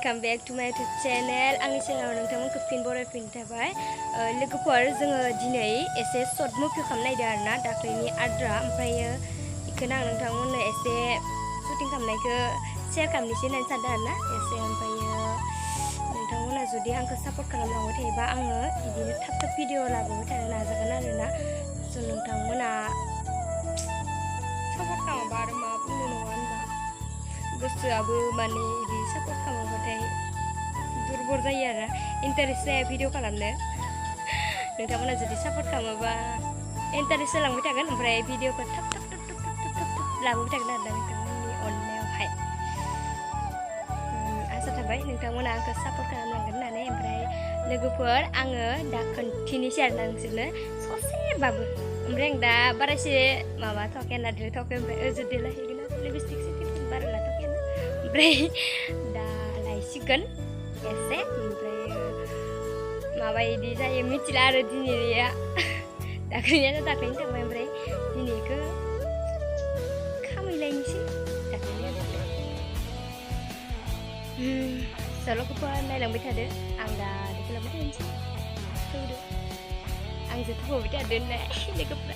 welcome back to my YouTube channel. Angni channel नोंथांमोनखौ फिन बरायफिननाय थाबाय। लोगोफोर जोङो दिनै एसे शर्ट मुभि खालामनायदों आरोना दाख्लैनि आद्रा ओमफ्रायो इखौनो आं नोंथांमोननो एसे शुटिं खालामनायखौ शेयार खालामनोसै होननानै सानदों आरोना एसे ओमफ्रायो नोंथांमोना जुदि आंखौ सापर्ट खालामलांबाय थायोबा आङो बिदिनो थाब थाब भिडिअ लाबोबाय थानो नाजागोन आरोना स' नोंथांमोना सापर्ट खालामाबा आरो मा बुंनो नङा होनबा गोसोआबो माने बिदि सापर्ट खालामाबाथाय दुरबल जायो आरो इन्टारेस्ट जाया भिडिअ खालामनो नोंथांमोना जुदि सापर्ट खालामोबा इन्टारेस्ट जालांबाय थागोन ओमफ्राय भिडिअखौ थाब थाब थाब थाब थाब थाब थाब थाब लाबोबाय थागोन आरोना नोंथांमोननि अननायावहाय आसा थाबाय नोंथांमोना आंखौ सापर्ट खालामलांगोन होननानै ओमफ्राय लोगोफोर आङो दा खोन्थिनोसै आरोना नोंसोरनो ससेबाबो ओमफ्राय आं दा बारायसे माबाथ'वाखै आरोना देलायथ'वाखै ओमफ्राय जुदि लाहैगोन लिपस्टिक सिटिक बारा लाथ'वाखै ओमफ्राय दा लायसिगोन एसे ओमफ्राय माबा इदि जायो मिथिला आरो दिनैनिया दाख्लैनियाथ' दाख्लैनि थांबाय ओमफ्राय दिनैखौ खामैलायनोसै दाख्लैनिया सल'खौबो नायलांबाय थादो आं दा देखायलांबाय थानोसै थौदो आंजों थौबाय थादो होननाय लोगोफ्रा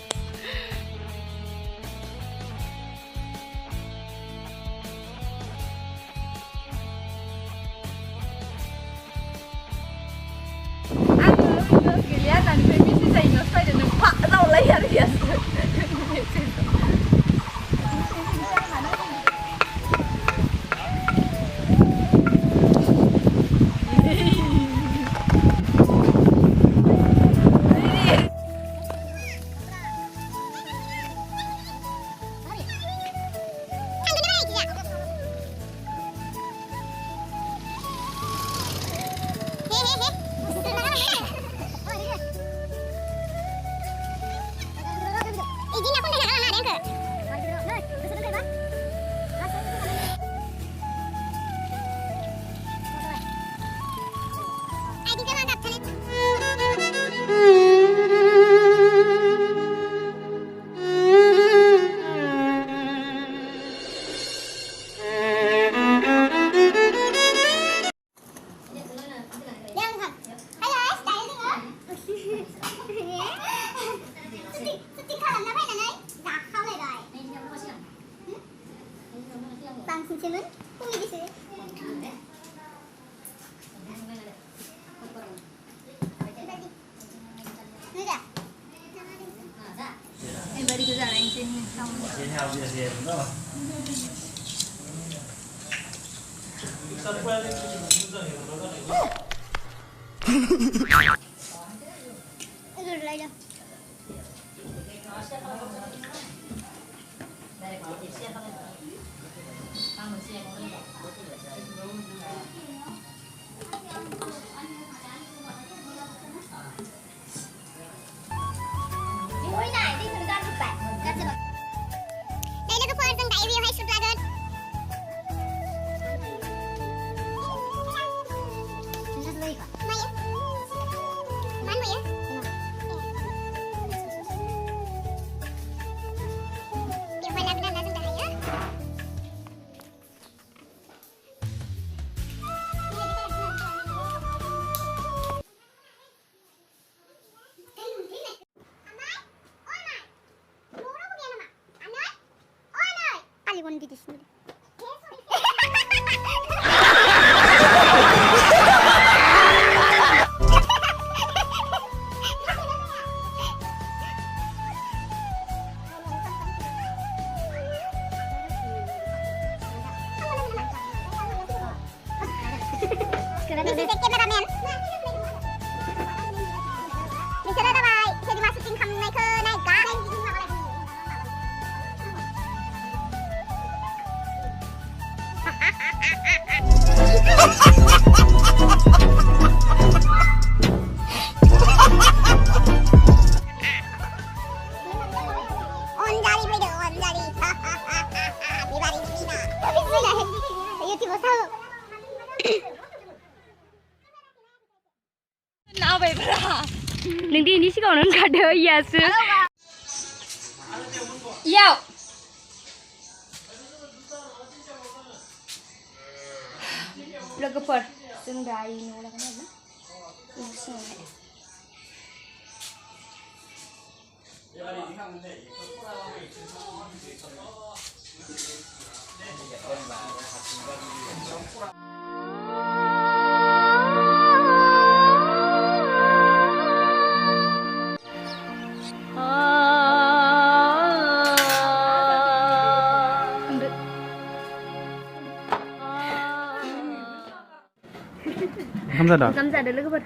Nanti ini sih kalau nggak ada ya sih. Yo. लोगोफोर जों दायो न'आव लागोन आरोना न' सिङावहाय ओंखाम जादों लोगोफोर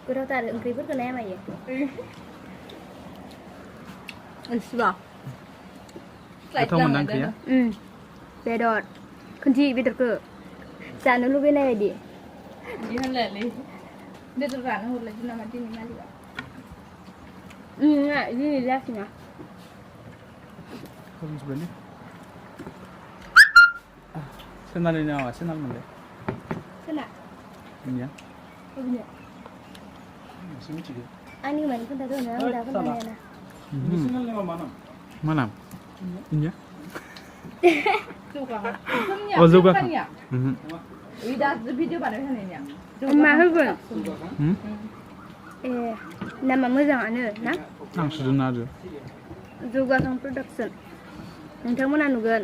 गोथावथार ओंख्रिफोरखौ नाया मायो Enggak. Atau menang ya? Bedor. Kunci bedorku. Sana lu bena ya dia. Dia lele. Dia terkena huruf lagi nama dia ni mali. Enggak, ini lasnya. Kalau sebenarnya. Senal ini apa? Senal mana? Senal. Ini ya? Ini. Masih macam ni. Ani mana pun tak tahu nak, tak pun tak nak. Senal ni mana? Mana? Ini ya? Suka. Oh, suka. Ida video pada mana ni? Mahal. Nama mwjag anu, nak? Nang sudah ada. Jogakang production. नोंथांमोना नुगोन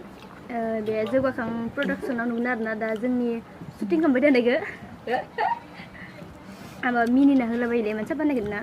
बे जौगाखां प्रडाक्शनाव नुगोन आरोना दा जोंनि shooting खालामबाय थानायखौ आंबो मिनिना होलाबायोलै मानसिया बानायगोन ना